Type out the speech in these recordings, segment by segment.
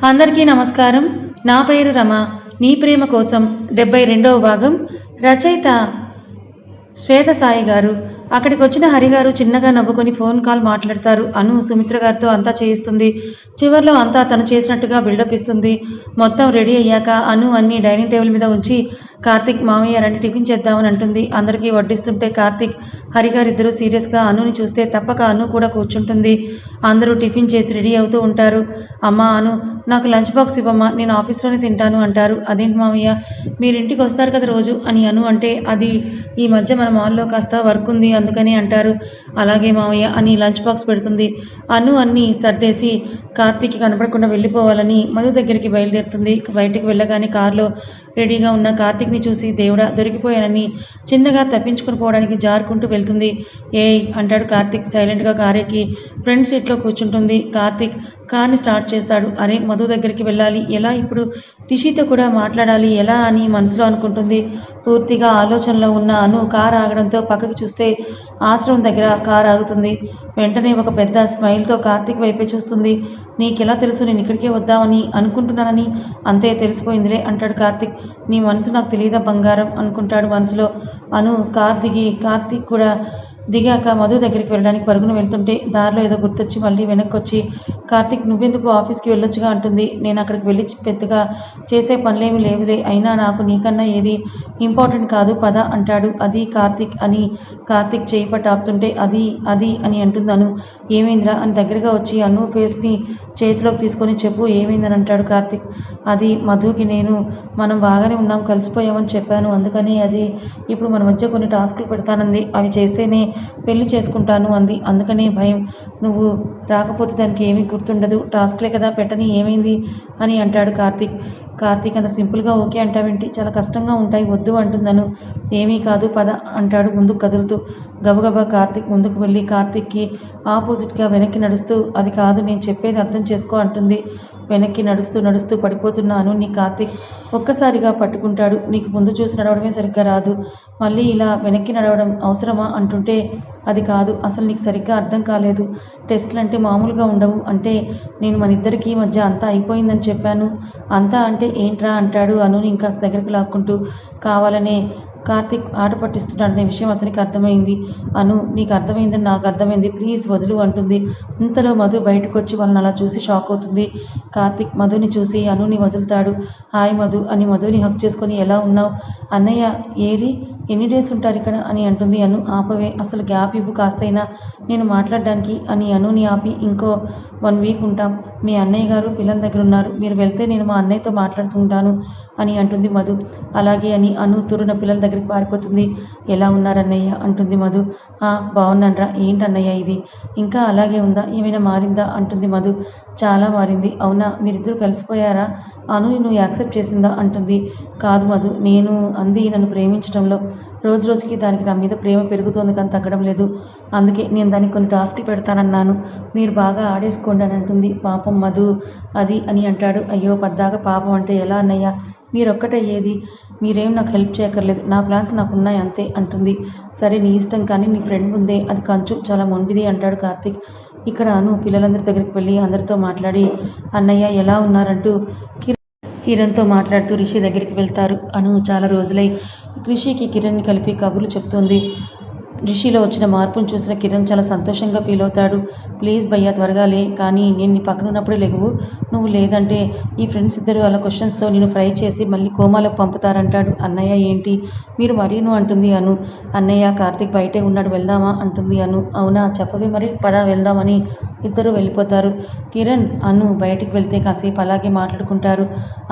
అందరికీ నమస్కారం. నా పేరు రమ. నీ ప్రేమ కోసం 72వ భాగం. రచయిత శ్వేత సాయి గారు. అక్కడికి వచ్చిన హరిగారు చిన్నగా నవ్వుకొని ఫోన్ కాల్ మాట్లాడతారు. అను సుమిత్ర గారితో అంతా చేయిస్తుంది. చివర్లో అంతా తను చేసినట్టుగా బిల్డప్ ఇస్తుంది. మొత్తం రెడీ అయ్యాక అను అన్ని డైనింగ్ టేబుల్ మీద ఉంచి కార్తిక్, మామయ్య రండి టిఫిన్ చేద్దామని అంటుంది. అందరికీ వడ్డిస్తుంటే కార్తిక్, హరిగారిద్దరూ సీరియస్గా అనుని చూస్తే తప్పక అను కూడా కూర్చుంటుంది. అందరూ టిఫిన్ చేసి రెడీ అవుతూ ఉంటారు. అమ్మా అను, నాకు లంచ్ బాక్స్ ఇవ్వమ్మా, నేను ఆఫీస్లోనే తింటాను అంటారు. అదేంటి మామయ్య, మీరింటికి వస్తారు కదా రోజు అని అను అంటే, అది ఈ మధ్య మన మాల్లో కాస్త వర్క్ ఉంది అందుకని అంటారు. అలాగే మామయ్య అని లంచ్ బాక్స్ పెడుతుంది. అను అన్ని సర్దేసి కార్తీక్కి కనపడకుండా వెళ్ళిపోవాలని మధు దగ్గరికి బయలుదేరుతుంది. బయటికి వెళ్ళగానే కారులో రెడీగా ఉన్న కార్తీక్ని చూసి దేవుడా దొరికిపోయానని చిన్నగా తప్పించుకుని పోవడానికి జారుకుంటూ వెళ్తుంది. ఏయ్ అంటాడు కార్తీక్ సైలెంట్గా కారెక్కి ఫ్రంట్ సీట్లో కూర్చుంటుంది. కార్తీక్ కార్ని స్టార్ట్ చేస్తాడు. అరే మధు దగ్గరికి వెళ్ళాలి, ఎలా ఇప్పుడు రిషితో కూడా మాట్లాడాలి ఎలా అని మనసులో అనుకుంటుంది. పూర్తిగా ఆలోచనలో ఉన్న అను కారు ఆగడంతో పక్కకి చూస్తే ఆశ్రమం దగ్గర కారు ఆగుతుంది. వెంటనే ఒక పెద్ద స్మైల్తో కార్తీక్ వైపే చూస్తుంది. నీకెలా తెలుసు నేను ఇక్కడికే వద్దామని అనుకుంటున్నానని? అంతే తెలిసిపోయిందిలే అంటాడు కార్తీక్. నీ మనసు నాకు తెలియదా బంగారం అనుకుంటాడు మనసులో. అను కార్ దిగి కార్తీక్ కూడా దిగాక మధు దగ్గరికి వెళ్ళడానికి పరుగున వెళ్తుంటే దారిలో ఏదో గుర్తొచ్చి మళ్ళీ వెనక్కి వచ్చి కార్తీక్ నువ్వెందుకు ఆఫీస్కి వెళ్ళొచ్చుగా అంటుంది. నేను అక్కడికి వెళ్ళి పెద్దగా చేసే పనులేమి లేవులే, అయినా నాకు నీకన్నా ఏది ఇంపార్టెంట్ కాదు పద అంటాడు. అది కార్తీక్ అని కార్తీక్ చేయి పట్టి ఆపుతుంటే అది అని అంటుంది అను. ఏమైందిరా అని దగ్గరగా వచ్చి అను ఫేస్ని చేతిలోకి తీసుకొని చెప్పు ఏమైందని అంటాడు కార్తీక్. అది మధుకి నేను మనం బాగానే ఉన్నాం కలిసిపోయామని చెప్పాను, అందుకని అది ఇప్పుడు మన మధ్య కొన్ని టాస్కులు పెడతానంది, అవి చేస్తేనే పెళ్లి చేసుకుంటాను అంది, అందుకనే భయం. నువ్వు రాకపోతే దానికి ఏమీ గుర్తుండదు, టాస్క్లే కదా పెట్టని, ఏమైంది అని అంటాడు కార్తీక్. కార్తీక్ అంత సింపుల్గా ఓకే అంటావేంటి, చాలా కష్టంగా ఉంటాయి వద్దు అంటుందను. ఏమీ కాదు పద అంటాడు ముందుకు కదులుతూ. గబగబా కార్తీక్ ముందుకు వెళ్ళి కార్తీక్కి ఆపోజిట్గా వెనక్కి నడుస్తూ అది కాదు నేను చెప్పేది అర్థం చేసుకో అంటుంది. వెనక్కి నడుస్తూ నడుస్తూ పడిపోతున్నాను నీ కార్తీక్ ఒక్కసారిగా పట్టుకుంటాడు. నీకు ముందు చూసి నడవడమే సరిగ్గా రాదు, మళ్ళీ ఇలా వెనక్కి నడవడం అవసరమా అంటుంటే అది కాదు అసలు నీకు సరిగ్గా అర్థం కాలేదు, టెస్ట్లు అంటే మామూలుగా ఉండవు, అంటే నేను మన ఇద్దరికీ మధ్య అంతా అయిపోయిందని చెప్పాను. అంతా అంటే ఏంట్రా అంటాడు అనుని ఇంకా దగ్గరికి లాక్కుంటూ. కావాలనే కార్తీక్ ఆట పట్టిస్తున్నాడనే విషయం అతనికి అర్థమైంది. అను నీకు అర్థమైందని నాకు అర్థమైంది, ప్లీజ్ వదులు అంటుంది. ఇంతలో మధు బయటకు వచ్చి వాళ్ళని అలా చూసి షాక్ అవుతుంది. కార్తీక్ మధుని చూసి అనుని వదులుతాడు. హాయ్ మధు అని మధుని హక్ చేసుకొని ఎలా ఉన్నావు అన్నయ్య, ఏరి ఎన్ని డేస్ ఉంటారు ఇక్కడ అని అంటుంది. అను ఆపవే, అసలు గ్యాప్ ఇవ్వు కాస్తైనా నేను మాట్లాడడానికి అని అనుని ఆపి. ఇంకో 1 వీక్ ఉంటాం, మీ అన్నయ్య గారు పిల్లల దగ్గర ఉన్నారు, మీరు వెళ్తే నేను మా అన్నయ్యతో మాట్లాడుతుంటాను అని అంటుంది మధు. అలాగే అని అను తురున పిల్లల దగ్గరికి పారిపోతుంది. ఎలా ఉన్నారన్నయ్య అంటుంది మధు. బాగున్నానరా, ఏంటన్నయ్య ఇది ఇంకా అలాగే ఉందా, ఏమైనా మారిందా అంటుంది మధు. చాలా మారింది. అవునా, మీరిద్దరూ కలిసిపోయారా, అనుని నువ్వు యాక్సెప్ట్ చేసిందా అంటుంది. కాదు మధు, నేను అంది నన్ను ప్రేమించడంలో రోజు రోజుకి దానికి నా మీద ప్రేమ పెరుగుతోంది కానీ తగ్గడం లేదు, అందుకే నేను దానికి కొన్ని టాస్కులు పెడతానన్నాను, మీరు బాగా ఆడేసుకోండి అని అంటుంది. పాపం మధు అది అని అంటాడు. అయ్యో పద్దాక పాపం అంటే ఎలా అన్నయ్య, మీరొక్కటయ్యేది, మీరేం నాకు హెల్ప్ చేయక్కర్లేదు, నా ప్లాన్స్ నాకున్నాయి అంతే అంటుంది. సరే నీ ఇష్టం, కానీ నీ ఫ్రెండ్ ఉందే అది కంచు చాలా మొండిది అంటాడు కార్తీక్. ఇక్కడ అను పిల్లలందరి దగ్గరికి వెళ్ళి అందరితో మాట్లాడి అన్నయ్య ఎలా ఉన్నారంటూ కిరణ్తో మాట్లాడుతూ రిషి దగ్గరికి వెళ్తారు. అను చాలా రోజులై రిషికి కిరణ్ని కలిపి కబుర్లు చెప్తుంది. రిషిలో వచ్చిన మార్పును చూసిన కిరణ్ చాలా సంతోషంగా ఫీల్ అవుతాడు. ప్లీజ్ భయ్యా త్వరగా లే, కానీ నేను నీ పక్కన ఉన్నప్పుడే లేవు, నువ్వు లేదంటే ఈ ఫ్రెండ్స్ ఇద్దరు అలా క్వశ్చన్స్తో నేను ఫ్రై చేసి మళ్ళీ కోమాలకు పంపుతారంటాడు. అన్నయ్య ఏంటి మీరు మరీను అంటుంది అను. అన్నయ్య కార్తీక్ బయటే ఉన్నాడు వెళ్దామా అంటుంది అను. అవునా చెప్పవే మరి, పద వెళ్దామని ఇద్దరు వెళ్ళిపోతారు. కిరణ్ అను బయటికి వెళ్తే కాసేపు అలాగే మాట్లాడుకుంటారు.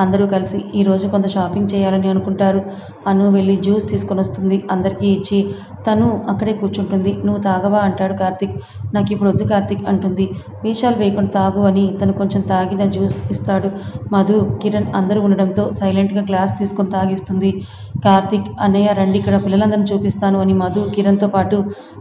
అందరూ కలిసి ఈరోజు కొంత షాపింగ్ చేయాలని అనుకుంటారు. అను వెళ్ళి జ్యూస్ తీసుకొని వస్తుంది, అందరికీ ఇచ్చి తను అక్కడే కూర్చుంటుంది. నువ్వు తాగవా అంటాడు కార్తీక్. నాకు ఇప్పుడు వద్దు కార్తీక్ అంటుంది. వేషాలు వేయకుండా తాగు అని తను కొంచెం తాగిన జ్యూస్ ఇస్తాడు. మధు కిరణ్ అందరూ ఉండడంతో సైలెంట్గా గ్లాస్ తీసుకొని తాగిస్తుంది. కార్తీక్ అన్నయ్య రండి ఇక్కడ పిల్లలందరిని చూపిస్తాను అని మధు కిరణ్తో పాటు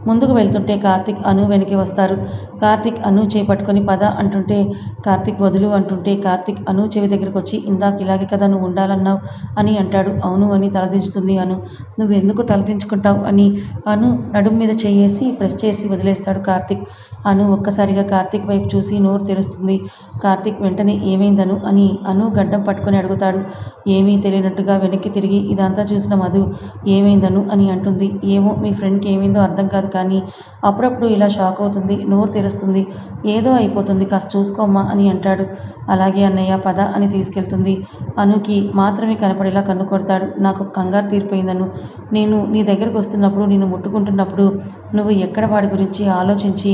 ముందుకు వెళ్తుంటే కార్తీక్ అను వెనక్కి వస్తారు. కార్తీక్ అను చేయి పట్టుకొని పద అంటుంటే కార్తీక్ వదులు అంటుంటే కార్తీక్ అను చెవి దగ్గరకు వచ్చి ఇందాక ఇలాగే కదా నువ్వు ఉండాలన్నావు అని అంటాడు. అవును అని తలదించుతుంది అను. నువ్వు ఎందుకు తలదించుకుంటావు అని అను నడుం మీద చేయేసి ప్రెస్ చేసి వదిలేస్తాడు కార్తీక్. అను ఒక్కసారిగా కార్తీక్ వైపు చూసి నోరు తెరుస్తుంది. కార్తీక్ వెంటనే ఏమైందను అని అను గడ్డం పట్టుకొని అడుగుతాడు. ఏమీ తెలియనట్టుగా వెనక్కి తిరిగి ఇదంతా చూసిన మధు ఏమైందను అని అంటుంది. ఏమో మీ ఫ్రెండ్కి ఏమైందో అర్థం కాదు కానీ అప్పుడప్పుడు ఇలా షాక్ అవుతుంది, నోరు తెరుస్తుంది, ఏదో అయిపోతుంది, కాస్త చూసుకోమ్మా అని అంటాడు. అలాగే అన్నయ్య పద అని తీసుకెళ్తుంది. అనుకి మాత్రమే కనపడేలా కన్ను కొడతాడు. నాకు కంగారు తీరిపోయిందను. నేను నీ దగ్గరకు వస్తున్నప్పుడు నిన్ను ముట్టుకుంటున్నప్పుడు నువ్వు ఎక్కడ వాడి గురించి ఆలోచించి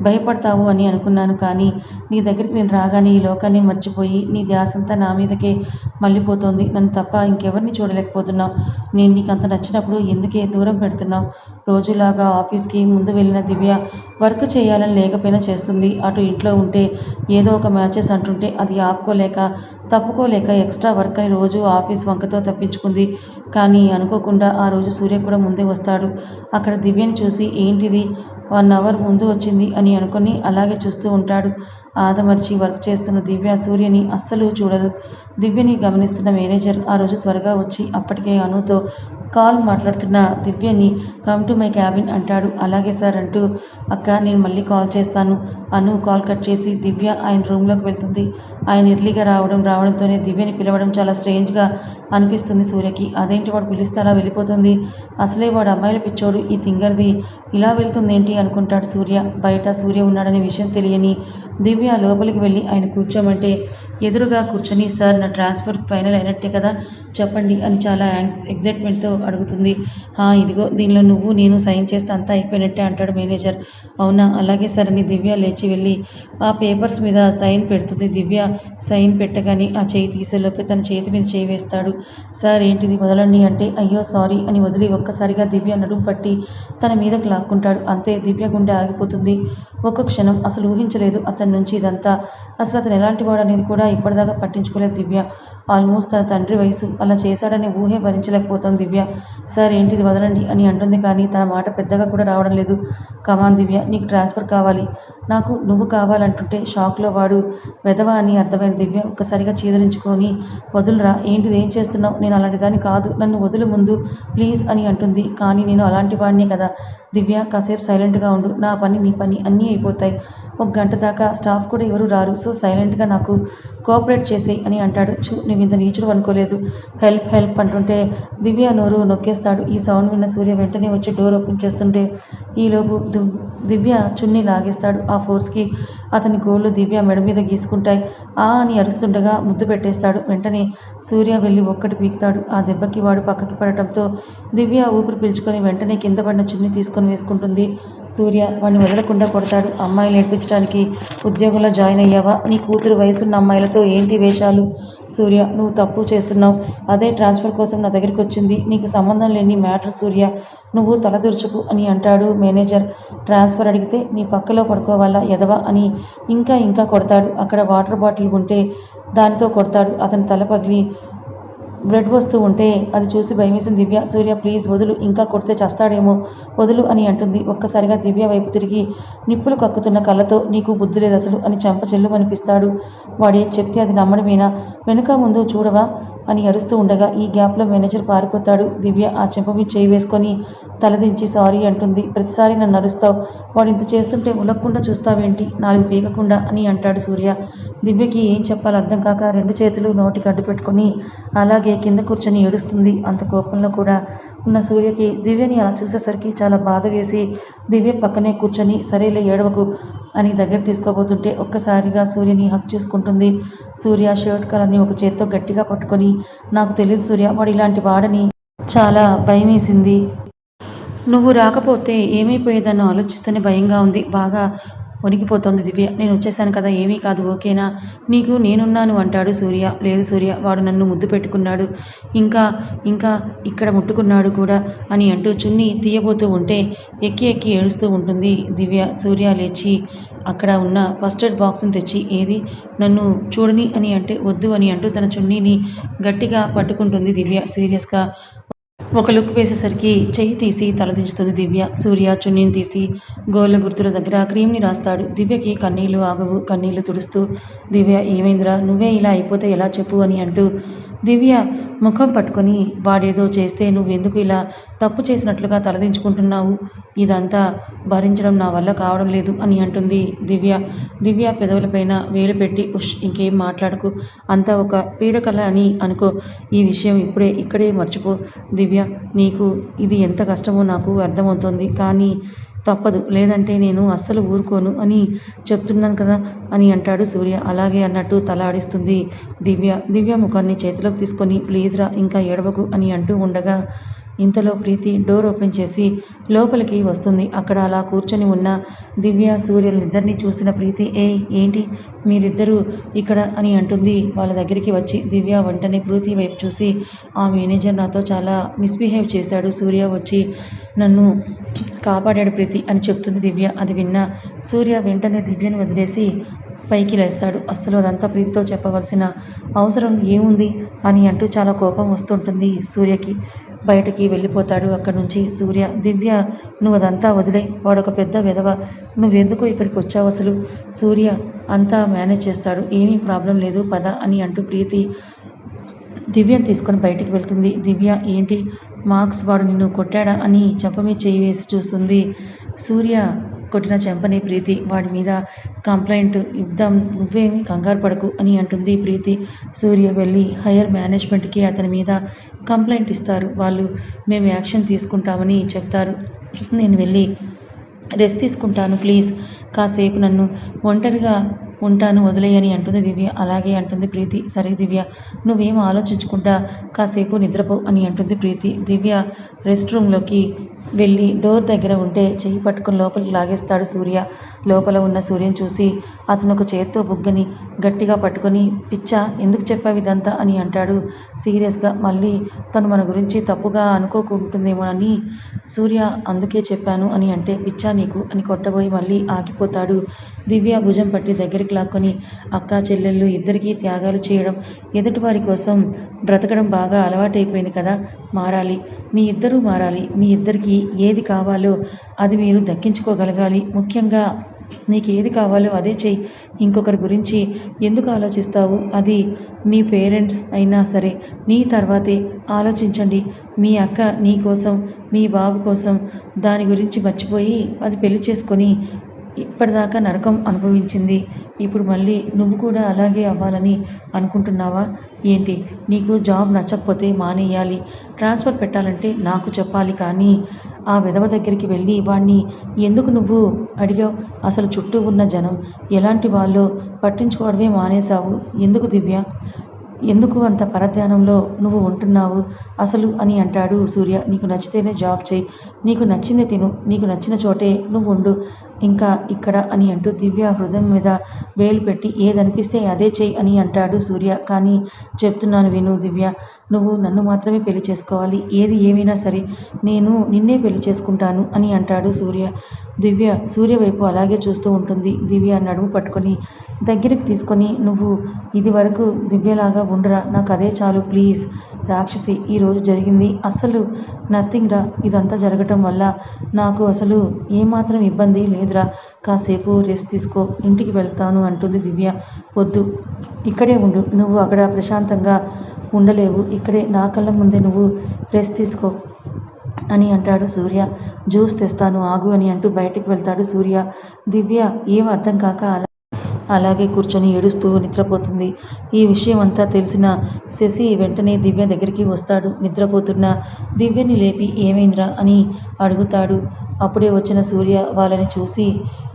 భయపడతావు అని అనుకున్నాను. కానీ నీ దగ్గరికి నేను రాగానే ఈ లోకాన్ని మర్చిపోయి నీ ధ్యాసంతా నా మీదకే మళ్ళీపోతోంది. నన్ను తప్ప ఇంకెవరిని చూడలేకపోతున్నావు. నేను నీకు అంత నచ్చినప్పుడు ఎందుకే దూరం పెడుతున్నావు? రోజులాగా ఆఫీస్కి ముందు వెళ్ళిన దివ్య వర్క్ చేయాలని లేకపోయినా చేస్తుంది. అటు ఇంట్లో ఉంటే ఏదో ఒక మ్యాచెస్ అంటుంటే అది ఆపుకోలేక తప్పుకోలేక ఎక్స్ట్రా వర్క్ అని రోజు ఆఫీస్ వంకతో తప్పించుకుంది. కానీ అనుకోకుండా ఆ రోజు సూర్య కూడా ముందే వస్తాడు. అక్కడ దివ్యని చూసి ఏంటిది 1 అవర్ ముందు వచ్చింది అని అనుకుని అలాగే చూస్తూ ఉంటాడు. ఆదమర్చి వర్క్ చేస్తున్న దివ్య సూర్యని అస్సలు చూడదు. దివ్యని గమనిస్తున్న మేనేజర్ ఆ రోజు త్వరగా వచ్చి అప్పటికే అనుతో కాల్ మాట్లాడుతున్న దివ్యని కమ్ టు మై క్యాబిన్ అంటాడు. అలాగే సార్ అంటూ అక్క నేను మళ్ళీ కాల్ చేస్తాను. అను కాల్ కట్ చేసి దివ్య ఆయన రూమ్లోకి వెళ్తుంది. ఆయన ఎర్లీగా రావడంతోనే దివ్యని పిలవడం చాలా స్ట్రేంజ్గా అనిపిస్తుంది సూర్యకి. అదేంటి వాడు పిలిస్తే అలా వెళ్ళిపోతుంది, అసలే వాడు అమ్మాయిల పిచ్చోడు, ఈ తింగర్ది ఇలా వెళ్తుందేంటి అనుకుంటాడు సూర్య. బయట సూర్య ఉన్నాడనే విషయం తెలియని దివ్య లోపలికి వెళ్ళి ఆయన కూర్చోమంటే ఎదురుగా కూర్చొని సార్ నా ట్రాన్స్ఫర్ ఫైనల్ అయినట్టే కదా చెప్పండి అని చాలా ఎగ్జైట్మెంట్తో అడుగుతుంది. ఇదిగో దీనిలో నువ్వు నేను సైన్ చేస్తే అంతా అయిపోయినట్టే అంటాడు మేనేజర్. అవునా అలాగే సార్ అని దివ్య లేచి వెళ్ళి ఆ పేపర్స్ మీద సైన్ పెడుతుంది. దివ్య సైన్ పెట్టగానే ఆ చేయి తీసేలోపే తన చేతి మీద చేయి వేస్తాడు. సార్ ఏంటిది వదలండి అంటే అయ్యో సారీ అని వదిలి ఒక్కసారిగా దివ్య నడుము పట్టి తన మీదకి లాక్కుంటాడు. అంతే దివ్య గుండె ఆగిపోతుంది. ఒక్క క్షణం అసలు ఊహించలేదు అతని నుంచి ఇదంతా. అసలు అతను ఎలాంటి వాడు అనేది కూడా ఇప్పటిదాకా పట్టించుకోలేదు దివ్య. ఆల్మోస్ట్ తన తండ్రి వయసు, అలా చేశాడని ఊహే భరించలేకపోతుంది దివ్య. సార్ ఏంటిది వదలండి అని అంటుంది కానీ తన మాట పెద్దగా కూడా రావడం లేదు. కమాన్ దివ్య నీకు ట్రాన్స్ఫర్ కావాలి, నాకు నువ్వు కావాలంటుంటే షాక్లో వాడు వెధవ అని అర్థమైన దివ్య ఒక్కసారిగా చీదరించుకొని వదులురా, ఏంటిది ఏం చేస్తున్నావు, నేను అలాంటి దాన్ని కాదు, నన్ను వదులు ముందు ప్లీజ్ అని అంటుంది. కానీ నేను అలాంటి వాడినే కదా దివ్య, కాసేపు సైలెంట్గా ఉండు, నా పని నీ పని అన్నీ అయిపోతాయి, 1 గంట దాకా స్టాఫ్ కూడా ఎవరు రారు, సో సైలెంట్గా నాకు కోఆపరేట్ చేసేయి అని అంటాడు. నువ్వు ఇంత నీచుడు అనుకోలేదు, హెల్ప్ హెల్ప్ అంటుంటే దివ్య నోరు నొక్కేస్తాడు. ఈ సౌండ్ విన్న సూర్య వెంటనే వచ్చి డోర్ ఓపెన్ చేస్తుంటే ఈలోపు దివ్య చున్నీ లాగేస్తాడు. ఆ ఫోర్స్కి అతని గోళ్ళు దివ్య మెడ మీద గీసుకుంటాయి. అని అరుస్తుండగా ముద్దు పెట్టేస్తాడు. వెంటనే సూర్య వెళ్ళి ఒక్కటి పీకుతాడు. ఆ దెబ్బకి వాడు పక్కకి పడటంతో దివ్య ఊపిరి పీల్చుకొని వెంటనే కింద పడిన చున్నీ తీసుకొని వేసుకుంటుంది. సూర్య వాడిని వదలకుండా కొడతాడు. అమ్మాయిలు నేర్పించడానికి ఉద్యోగంలో జాయిన్ అయ్యావా? నీ కూతురు వయసున్న అమ్మాయిలతో ఏంటి వేషాలు? సూర్య నువ్వు తప్పు చేస్తున్నావు, అదే ట్రాన్స్ఫర్ కోసం నా దగ్గరికి వచ్చింది, నీకు సంబంధం లేని మ్యాటర్ సూర్య, నువ్వు తలదూర్చుకు అని అంటాడు మేనేజర్. ట్రాన్స్ఫర్ అడిగితే నీ పక్కలో పడుకోవాలా ఎదవా అని ఇంకా కొడతాడు. అక్కడ వాటర్ బాటిల్ ఉంటే దానితో కొడతాడు. అతని తల పగిలి బ్లడ్ వస్తూ ఉంటే అది చూసి భయమేసిన దివ్య సూర్య ప్లీజ్ వదులు, ఇంకా కొడితే చస్తాడేమో వదులు అని అంటుంది. ఒక్కసారిగా దివ్య వైపు తిరిగి నిప్పులు కక్కుతున్న కళ్ళతో నీకు బుద్ధి లేదు అసలు అని చెంప చెల్లు అనిపిస్తాడు. వాడే చెప్తే అది నమ్మడమేనా, వెనుక ముందు చూడవా అని అరుస్తూ ఉండగా ఈ గ్యాప్లో మేనేజర్ పారిపోతాడు. దివ్య ఆ చెంప మీద చేయి వేసుకొని తలదించి సారీ అంటుంది. ప్రతిసారి నన్ను అరుస్తావు, వాడు ఇంత చేస్తుంటే ఉలక్కుండా చూస్తావేంటి, 4 పీకకుండా అని అంటాడు సూర్య. దివ్యకి ఏం చెప్పాలో అర్థం కాక 2 చేతులు నోటికి అడ్డు పెట్టుకొని అలాగే కింద కూర్చొని ఏడుస్తుంది. అంత కోపంలో కూడా ఉన్న సూర్యకి దివ్యని అలా చూసేసరికి చాలా బాధ వేసి దివ్య పక్కనే కూర్చొని సరేలే ఏడవకు అని దగ్గర తీసుకోబోతుంటే ఒక్కసారిగా సూర్యని హక్ చేసుకుంటుంది. సూర్య షర్ట్ కలర్ని ఒక చేత్తో గట్టిగా పట్టుకొని నాకు తెలియదు సూర్య వాడు ఇలాంటి వాడని, చాలా భయం వేసింది, నువ్వు రాకపోతే ఏమైపోయేదన్నో ఆలోచిస్తూనే భయంగా ఉంది, బాగా వణికిపోతోంది దివ్య. నేను వచ్చేసాను కదా ఏమీ కాదు ఓకేనా, నీకు నేనున్నాను అంటాడు సూర్య. లేదు సూర్య వాడు నన్ను ముద్దు పెట్టుకున్నాడు, ఇంకా ఇక్కడ ముట్టుకున్నాడు కూడా అని అంటూ చున్నీ తీయబోతూ ఉంటే ఎక్కి ఏడుస్తూ ఉంటుంది దివ్య. సూర్య లేచి అక్కడ ఉన్న ఫస్ట్ ఎయిడ్ బాక్స్ని తెచ్చి ఏది నన్ను చూడని అని అంటే వద్దు అని అంటూ తన చున్నీని గట్టిగా పట్టుకుంటుంది దివ్య సీరియస్గా. ఒక లుక్ వేసేసరికి చెయ్యి తీసి తలదించుతుంది దివ్య. సూర్య చున్నీని తీసి గోళ్ళ గుర్తుల దగ్గర క్రీమ్ని రాస్తాడు. దివ్యకి కన్నీళ్లు ఆగవు. కన్నీళ్లు తుడుస్తూ దివ్య ఏమైందిరా, నువ్వే ఇలా అయిపోతే ఎలా చెప్పు అని అంటూ దివ్య ముఖం పట్టుకొని వాడేదో చేస్తే నువ్వెందుకు ఇలా తప్పు చేసినట్లుగా తలదించుకుంటున్నావు? ఇదంతా భరించడం నా వల్ల కావడం లేదు అని అంటుంది దివ్య. దివ్య పెదవులపైన వేలు పెట్టి ఉష్ ఇంకేం మాట్లాడకు, అంతా ఒక పీడకల అని అనుకో. ఈ విషయం ఇక్కడే మర్చిపో దివ్య. నీకు ఇది ఎంత కష్టమో నాకు అర్థమవుతోంది, కానీ తప్పదు, లేదంటే నేను అస్సలు ఊరుకోను అని చెప్తున్నాను కదా అని అంటాడు సూర్య. అలాగే అన్నట్టు తల ఆడిస్తుంది దివ్య. దివ్య ముఖాన్ని చేతిలోకి తీసుకొని ప్లీజ్ రా, ఇంకా ఏడవకు అని అంటూ ఉండగా ఇంతలో ప్రీతి డోర్ ఓపెన్ చేసి లోపలికి వస్తుంది. అక్కడ అలా కూర్చొని ఉన్న దివ్య సూర్యులనిద్దరినీ చూసిన ప్రీతి ఏంటి మీరిద్దరూ ఇక్కడ అని అంటుంది వాళ్ళ దగ్గరికి వచ్చి. దివ్య వెంటనే ప్రీతి వైపు చూసి ఆ మేనేజర్ నాతో చాలా మిస్బిహేవ్ చేశాడు, సూర్య వచ్చి నన్ను కాపాడాడు ప్రీతి అని చెప్తుంది దివ్య. అది విన్న సూర్య వెంటనే దివ్యను వదిలేసి పైకి లేస్తాడు. అస్సలు అదంతా ప్రీతితో చెప్పవలసిన అవసరం ఏముంది అని అంటూ చాలా కోపం వస్తుంటుంది సూర్యకి. బయటకి వెళ్ళిపోతాడు అక్కడి నుంచి సూర్య. దివ్య నువ్వు అదంతా వదిలే, వాడొక పెద్ద వెధవ, నువ్వెందుకు ఇక్కడికి వచ్చావు అసలు? సూర్య అంతా మేనేజ్ చేస్తాడు, ఏమీ ప్రాబ్లం లేదు పద అని అంటూ ప్రీతి దివ్యను తీసుకొని బయటికి వెళ్తుంది. దివ్య ఏంటి మార్క్స్ వాడు నిన్ను కొట్టాడా అని చెంప చేయి వేసి చూస్తుంది. సూర్య కొట్టిన చెంపని ప్రీతి వాడి మీద కంప్లైంట్ ఇద్దాం, నువ్వేమి కంగారు పడకు అని అంటుంది ప్రీతి. సూర్య వెళ్ళి హైయర్ మేనేజ్మెంట్కి అతని మీద కంప్లైంట్ ఇస్తారు. వాళ్ళు మేము యాక్షన్ తీసుకుంటామని చెప్తారు. నేను వెళ్ళి రెస్ట్ తీసుకుంటాను, ప్లీజ్ కాసేపు నన్ను ఒంటరిగా ఉంటాను వదిలేయని అంటుంది దివ్య. అలాగే అంటుంది ప్రీతి. సరే దివ్య నువ్వేం ఆలోచించకుండా కాసేపు నిద్రపో అని అంటుంది ప్రీతి. దివ్య రెస్ట్ రూమ్లోకి వెళ్ళి డోర్ దగ్గర ఉంటే చెయ్యి పట్టుకుని లోపలికి లాగేస్తాడు సూర్య. లోపల ఉన్న సూర్యని చూసి అతను ఒక చేత్తో బుగ్గని గట్టిగా పట్టుకొని పిచ్చా ఎందుకు చెప్పావు ఇదంతా అని అంటాడు సీరియస్గా. మళ్ళీ తను మన గురించి తప్పుగా అనుకోకుంటుందేమోనని సూర్య అందుకే చెప్పాను అని అంటే పిచ్చా నీకు అని కొట్టబోయి మళ్ళీ ఆగిపోతాడు. దివ్య భుజం పట్టి దగ్గరికి లాక్కొని అక్క చెల్లెళ్ళు ఇద్దరికీ త్యాగాలు చేయడం, ఎదుటివారి కోసం బ్రతకడం బాగా అలవాటైపోయింది కదా, మారాలి, మీ ఇద్దరూ మారాలి. మీ ఇద్దరికీ ఏది కావాలో అది మీరు దక్కించుకోగలగాలి. ముఖ్యంగా నీకు ఏది కావాలో అదే చెయ్యి. ఇంకొకరి గురించి ఎందుకు ఆలోచిస్తావు? అది మీ పేరెంట్స్ అయినా సరే నీ తర్వాతే ఆలోచించండి. మీ అక్క నీ కోసం, మీ బాబు కోసం దాని గురించి మర్చిపోయి అది పెళ్లి చేసుకొని ఇప్పటిదాకా నరకం అనుభవించింది. ఇప్పుడు మళ్ళీ నువ్వు కూడా అలాగే అవ్వాలని అనుకుంటున్నావా ఏంటి? నీకు జాబ్ నచ్చకపోతే మానేయాలి, ట్రాన్స్ఫర్ పెట్టాలంటే నాకు చెప్పాలి, కానీ ఆ విధవ దగ్గరికి వెళ్ళి వాడిని ఎందుకు నువ్వు అడిగావు? అసలు చుట్టూ ఉన్న జనం ఎలాంటి వాళ్ళో పట్టించుకోవడమే మానేశావు. ఎందుకు దివ్య? ఎందుకు అంత పరధ్యానంలో నువ్వు ఉంటున్నావు అసలు అని అంటాడు సూర్య. నీకు నచ్చితేనే జాబ్ చేయి, నీకు నచ్చింది తిను, నీకు నచ్చిన చోటే నువ్వు ఉండు ఇంకా ఇక్కడ అని అంటూ దివ్య హృదయం మీద వేలు పెట్టి ఏదనిపిస్తే అదే చెయ్యి అని అంటాడు సూర్య. కానీ చెప్తున్నాను విను దివ్య, నువ్వు నన్ను మాత్రమే పెళ్లి చేసుకోవాలి, ఏది ఏమైనా సరే నేను నిన్నే పెళ్లి చేసుకుంటాను అని అంటాడు సూర్య. దివ్య సూర్య వైపు అలాగే చూస్తూ ఉంటుంది. దివ్య నడుము పట్టుకొని దగ్గరికి తీసుకొని నువ్వు ఇది వరకు దివ్యలాగా ఉండరా, నాకు అదే చాలు ప్లీజ్. రాక్షసి ఈరోజు జరిగింది అసలు నథింగ్ రా, ఇదంతా జరగటం వల్ల నాకు అసలు ఏమాత్రం ఇబ్బంది లేదురా, కాసేపు రెస్ట్ తీసుకో, ఇంటికి వెళ్తాను అంటుంది దివ్య. వద్దు ఇక్కడే ఉండు, నువ్వు అక్కడ ప్రశాంతంగా ఉండలేవు, ఇక్కడే నా కళ్ళ ముందే నువ్వు రెస్ట్ తీసుకో అని అంటాడు సూర్య. జ్యూస్ తెస్తాను ఆగు అని అంటూ బయటికి వెళ్తాడు సూర్య. దివ్య ఏం అర్థం కాక అలాగే కూర్చొని ఏడుస్తూ నిద్రపోతుంది. ఈ విషయం అంతా తెలిసిన శశి వెంటనే దివ్య దగ్గరికి వస్తాడు. నిద్రపోతున్న దివ్యని లేపి ఏమైందిరా అని అడుగుతాడు. అప్పుడే వచ్చిన సూర్య వాళ్ళని చూసి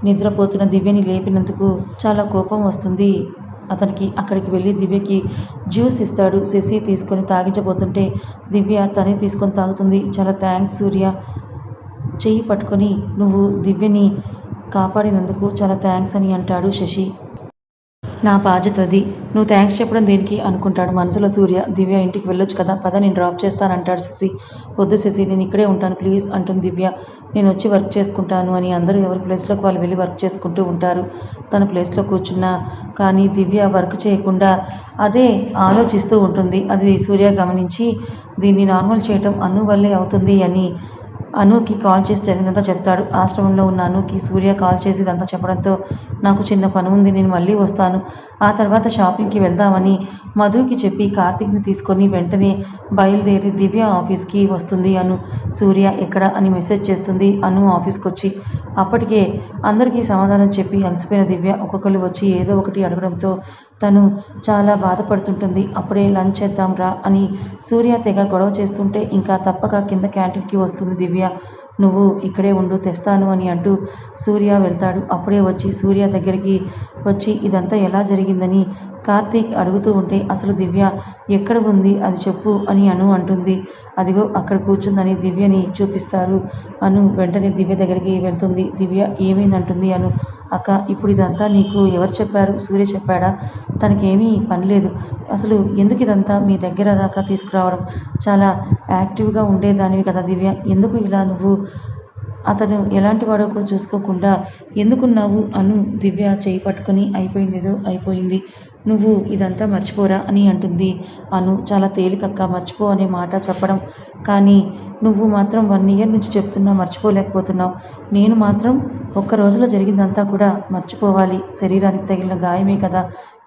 నిద్రపోతున్న దివ్యని లేపినందుకు చాలా కోపం వస్తుంది అతనికి. అక్కడికి వెళ్ళి దివ్యకి జ్యూస్ ఇస్తాడు. శశి తీసుకొని తాగించబోతుంటే దివ్య తనే తీసుకొని తాగుతుంది. చాలా థ్యాంక్స్ సూర్య, చెయ్యి పట్టుకొని నువ్వు దివ్యని కాపాడినందుకు చాలా థ్యాంక్స్ అని అంటాడు శశి. నా బాధ్యత అది, నువ్వు థ్యాంక్స్ చెప్పడం దేనికి అనుకుంటాడు మనసులో సూర్య. దివ్య ఇంటికి వెళ్ళొచ్చు కదా, పద నేను డ్రాప్ చేస్తానంటాడు శశి. వద్దు శశి నేను ఇక్కడే ఉంటాను ప్లీజ్ అంటుంది దివ్య. నేను వచ్చి వర్క్ చేసుకుంటాను అని అందరూ ఎవరి ప్లేస్లోకి వాళ్ళు వెళ్ళి వర్క్ చేసుకుంటూ ఉంటారు. తన ప్లేస్లో కూర్చున్నా కానీ దివ్య వర్క్ చేయకుండా అదే ఆలోచిస్తూ ఉంటుంది. అది సూర్య గమనించి దీన్ని నార్మల్ చేయటం అను వల్లే అవుతుంది అని అనుకి కాల్ చేసి జరిగిందంతా చెప్తాడు. ఆశ్రమంలో ఉన్న అనుకి సూర్య కాల్ చేసి ఇదంతా చెప్పడంతో నాకు చిన్న పని ఉంది, నేను మళ్ళీ వస్తాను, ఆ తర్వాత షాపింగ్కి వెళ్దామని మధుకి చెప్పి కార్తీక్ని తీసుకొని వెంటనే బయలుదేరి దివ్య ఆఫీస్కి వస్తుంది. సూర్య ఎక్కడ అని మెసేజ్ చేస్తుంది ఆఫీస్కి వచ్చి. అప్పటికే అందరికీ సమాధానం చెప్పి అలసిపోయిన దివ్య ఒక్కొక్కరు వచ్చి ఏదో ఒకటి అడగడంతో తను చాలా బాధపడుతుంటుంది. అప్పుడే లంచ్ చేద్దాం రా అని సూర్య తెగ గొడవ చేస్తుంటే ఇంకా తప్పక కింద క్యాంటీన్కి వస్తుంది దివ్య. నువ్వు ఇక్కడే ఉండు, తెస్తాను అని అంటూ సూర్య వెళ్తాడు. అప్పుడే వచ్చి సూర్య దగ్గరికి వచ్చి ఇదంతా ఎలా జరిగిందని కార్తీక్ అడుగుతూ ఉంటే అసలు దివ్య ఎక్కడ ఉంది అది చెప్పు అని అంటుంది. అదిగో అక్కడ కూర్చుందని దివ్యని చూపిస్తారు. వెంటనే దివ్య దగ్గరికి వెళ్తుంది. దివ్య ఏమైందంటుంది అక్క ఇప్పుడు ఇదంతా నీకు ఎవరు చెప్పారు? సూర్య చెప్పాడా? తనకేమీ పని లేదు, అసలు ఎందుకు ఇదంతా మీ దగ్గర దాకా తీసుకురావడం? చాలా యాక్టివ్గా ఉండేదానివి కదా దివ్య, ఎందుకు ఇలా నువ్వు అతను ఎలాంటి వాడో కూడా చూసుకోకుండా ఎందుకున్నావు? దివ్య చేయి పట్టుకొని అయిపోయిందేదో అయిపోయింది, నువ్వు ఇదంతా మర్చిపోరా అని అంటుంది. చాలా తేలికక్క మర్చిపో అనే మాట చెప్పడం, కానీ నువ్వు మాత్రం 1 ఇయర్ నుంచి చెప్తున్నా మర్చిపోలేకపోతున్నావు. నేను మాత్రం ఒక్క రోజులో జరిగిందంతా కూడా మర్చిపోవాలి. శరీరానికి తగిలిన గాయమే కదా,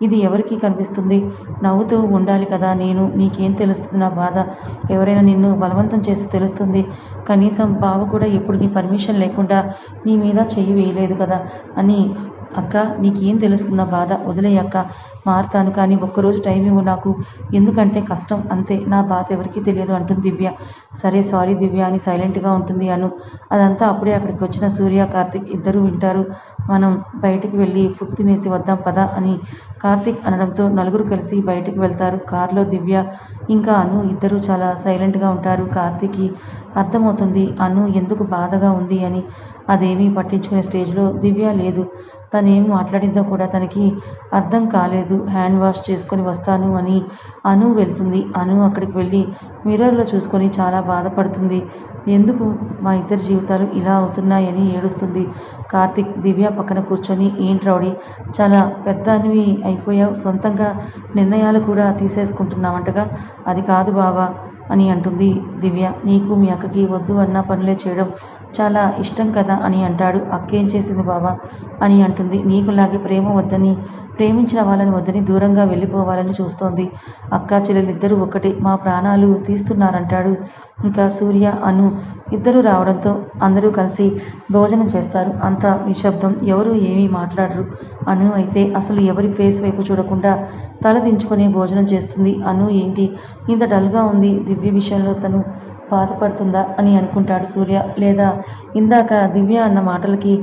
ఇది ఎవరికి కనిపిస్తుంది? నవ్వుతూ ఉండాలి కదా నేను. నీకేం తెలుస్తుంది నా బాధ? ఎవరైనా నిన్ను బలవంతం చేస్తే తెలుస్తుంది. కనీసం బావ కూడా ఎప్పుడు నీ పర్మిషన్ లేకుండా నీ మీద చెయ్యి వేయలేదు కదా అని. అక్క నీకేం తెలుస్తుంది నా బాధ? వదిలేయ్ అక్క, మారుతాను, కానీ ఒక్కరోజు టైం ఇవ్వు నాకు, ఎందుకంటే కష్టం అంతే, నా బాధ ఎవరికీ తెలియదు అంటుంది దివ్య. సరే సారీ దివ్య అని సైలెంట్గా ఉంటుంది అదంతా అప్పుడే అక్కడికి వచ్చిన సూర్య కార్తీక్ ఇద్దరు వింటారు. మనం బయటికి వెళ్ళి ఫుడ్ తినేసి వద్దాం పదా అని కార్తీక్ అనడంతో నలుగురు కలిసి బయటికి వెళ్తారు. కారులో దివ్య ఇంకా ఇద్దరు చాలా సైలెంట్గా ఉంటారు. కార్తీక్కి అర్థమవుతుంది ఎందుకు బాధగా ఉంది అని. అదేమీ పట్టించుకునే స్టేజ్లో దివ్య లేదు. తనేం మాట్లాడిందో కూడా తనకి అర్థం కాలేదు. హ్యాండ్ వాష్ చేసుకొని వస్తాను అని వెళ్తుంది. అక్కడికి వెళ్ళి మిర్రర్లో చూసుకొని చాలా బాధపడుతుంది. ఎందుకు మా ఇద్దరి జీవితాలు ఇలా అవుతున్నాయని ఏడుస్తుంది. కార్తీక్ దివ్య పక్కన కూర్చొని ఏంటి రౌడీ, చాలా పెద్దనివి అయిపోయావు, సొంతంగా నిర్ణయాలు కూడా తీసేసుకుంటున్నావంటగా. అది కాదు బావా అని అంటుంది దివ్య. నీకు మీ అక్కకి వద్దు అన్న పనులే చేయడం చాలా ఇష్టం కదా అని అంటాడు. అక్కేం చేసింది బావా అని అంటుంది. నీకులాగే ప్రేమ వద్దని, ప్రేమించిన వాళ్ళని వద్దని దూరంగా వెళ్ళిపోవాలని చూస్తోంది. అక్కా చెల్లెలిద్దరూ ఒక్కటే, మా ప్రాణాలు తీస్తున్నారంటాడు. ఇంకా సూర్య ఇద్దరు రావడంతో అందరూ కలిసి భోజనం చేస్తారు. అంతా నిశ్శబ్దం, ఎవరు ఏమీ మాట్లాడరు. అయితే అసలు ఎవరి ఫేస్ వైపు చూడకుండా తల దించుకొని భోజనం చేస్తుంది. ఏంటి ఇంత డల్గా ఉంది? దివ్య విషయంలో తను బాధపడుతుందా అని అనుకుంటాడు సూర్య. లేదా ఇందాక దివ్య అన్న మాటలకి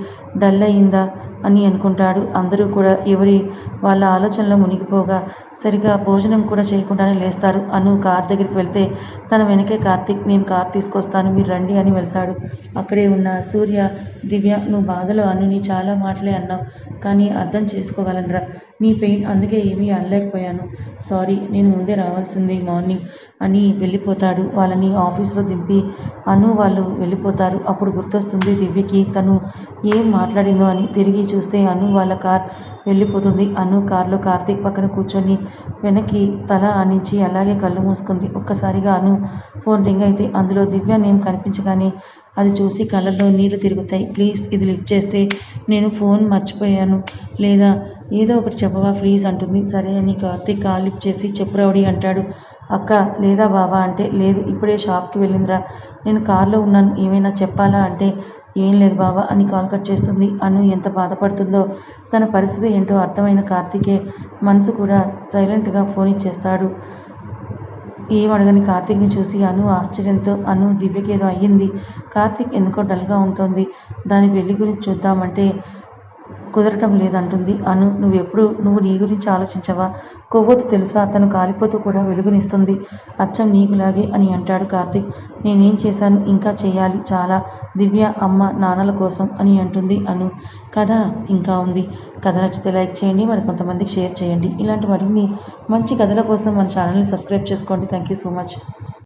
డల్ అయిందా అని అనుకుంటాడు. అందరూ కూడా ఎవరి వాళ్ళ ఆలోచనలో మునిగిపోగా సరిగా భోజనం కూడా చేయకుండానే లేస్తారు. కార్ దగ్గరికి వెళ్తే తన వెనకే కార్తీక్, నేను కార్ తీసుకొస్తాను మీరు రండి అని వెళ్తాడు. అక్కడే ఉన్న సూర్య, దివ్య నువ్వు బాధలో నీ చాలా మాటలే అన్నావు, కానీ అర్థం చేసుకోగలనరా నీ పెయిన్, అందుకే ఏమీ అనలేకపోయాను, సారీ, నేను ముందే రావాల్సింది మార్నింగ్ అని వెళ్ళిపోతాడు. వాళ్ళని ఆఫీస్లో దింపి వాళ్ళు వెళ్ళిపోతారు. అప్పుడు గుర్తొస్తుంది దివ్యకి తను ఏం మాట్లాడిందో అని. తిరిగి చూస్తే వాళ్ళ కార్ వెళ్ళిపోతుంది. కారులో కార్తీక్ పక్కన కూర్చొని వెనక్కి తల ఆనించి అలాగే కళ్ళు మూసుకుంది. ఒక్కసారిగా ఫోన్ రింగ్ అయితే అందులో దివ్య నేమ్ కనిపించగానే అది చూసి కళ్ళల్లో నీళ్లు తిరుగుతాయి. ప్లీజ్ ఇది లిఫ్ట్ చేస్తే, నేను ఫోన్ మర్చిపోయాను, లేదా ఏదో ఒకటి చెప్పవా ప్లీజ్ అంటుంది. సరే అని కార్తీక్ కాల్ లిఫ్ట్ చేసి చెప్పు రౌడీ అంటాడు. అక్క లేదా బావా అంటే, లేదు ఇప్పుడే షాప్కి వెళ్ళిందిరా, నేను కారులో ఉన్నాను, ఏమైనా చెప్పాలా అంటే, ఏం లేదు బావా అని కాల్ కట్ చేస్తుంది. ఎంత బాధపడుతుందో, తన పరిస్థితి ఏంటో అర్థమైన కార్తీకే మనసు కూడా సైలెంట్గా ఫోన్ ఇచ్చేస్తాడు. ఏం అడగని కార్తీక్ని చూసి ఆశ్చర్యంతో దివ్యకేదో అయ్యింది, కార్తీక్ ఎందుకో డల్గా ఉంటుంది, దాని పెళ్లి గురించి చూద్దామంటే కుదరటం లేదంటుంది. నువ్వు నీ గురించి ఆలోచించవా? కొవ్వొత్తు తెలుసా, తను కాలిపోతూ కూడా వెలుగునిస్తుంది, అచ్చం నీకులాగే అని అంటాడు కార్తీక్. నేనేం చేశాను, ఇంకా చేయాలి చాలా, దివ్య అమ్మ నాన్నల కోసం అని అంటుంది. కథ ఇంకా ఉంది. కథ నచ్చితే లైక్ చేయండి, మరి కొంతమందికి షేర్ చేయండి. ఇలాంటి మరిన్ని మంచి కథల కోసం మన ఛానల్ని సబ్స్క్రైబ్ చేసుకోండి. Thank you so much.